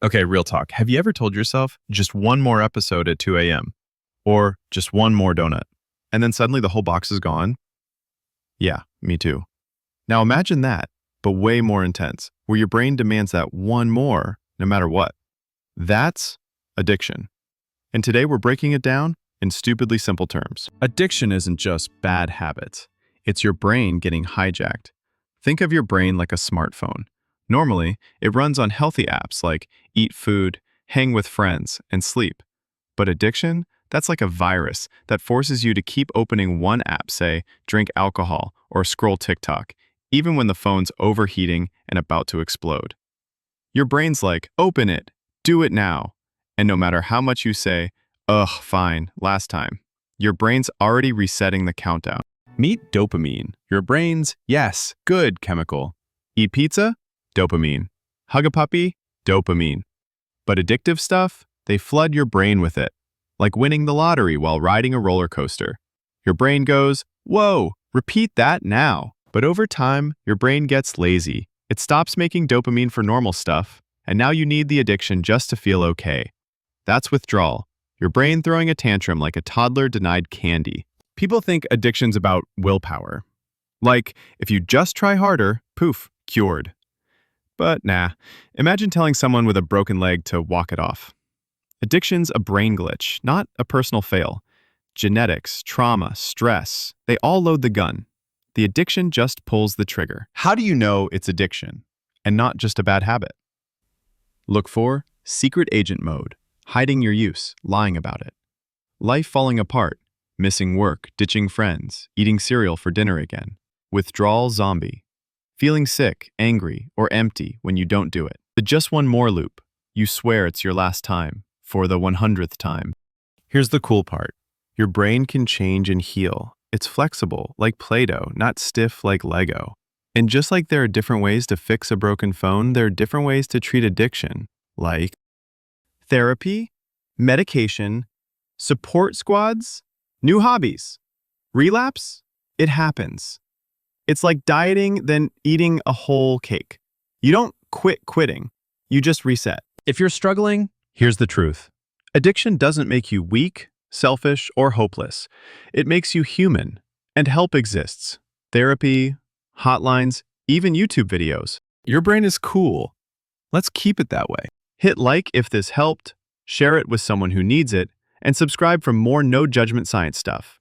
Okay, real talk. Have you ever told yourself just one more episode at 2 a.m. or just one more donut, and then suddenly the whole box is gone? Yeah, me too. Now imagine that, but way more intense, where your brain demands that one more no matter what. That's addiction. And today we're breaking it down in stupidly simple terms. Addiction isn't just bad habits. It's your brain getting hijacked. Think of your brain like a smartphone. Normally, it runs on healthy apps like eat food, hang with friends, and sleep. But addiction, that's like a virus that forces you to keep opening one app, say, drink alcohol or scroll TikTok, even when the phone's overheating and about to explode. Your brain's like, open it, do it now. And no matter how much you say, ugh, fine, last time, your brain's already resetting the countdown. Meet dopamine, your brain's yes, good chemical. Eat pizza? Dopamine. Hug a puppy? Dopamine. But addictive stuff? They flood your brain with it. Like winning the lottery while riding a roller coaster. Your brain goes, whoa, repeat that now. But over time, your brain gets lazy. It stops making dopamine for normal stuff, and now you need the addiction just to feel okay. That's withdrawal. Your brain throwing a tantrum like a toddler denied candy. People think addiction's about willpower. Like, if you just try harder, poof, cured. But nah, imagine telling someone with a broken leg to walk it off. Addiction's a brain glitch, not a personal fail. Genetics, trauma, stress, they all load the gun. The addiction just pulls the trigger. How do you know it's addiction and not just a bad habit? Look for secret agent mode, hiding your use, lying about it. Life falling apart, missing work, ditching friends, eating cereal for dinner again. Withdrawal zombie. Feeling sick, angry, or empty when you don't do it. The just one more loop. You swear it's your last time, for the 100th time. Here's the cool part. Your brain can change and heal. It's flexible, like Play-Doh, not stiff like Lego. And just like there are different ways to fix a broken phone, there are different ways to treat addiction, like therapy, medication, support squads, new hobbies. Relapse? It happens. It's like dieting, then eating a whole cake. You don't quit quitting, you just reset. If you're struggling, here's the truth. Addiction doesn't make you weak, selfish, or hopeless. It makes you human, and help exists. Therapy, hotlines, even YouTube videos. Your brain is cool. Let's keep it that way. Hit like if this helped, share it with someone who needs it, and subscribe for more no-judgment science stuff.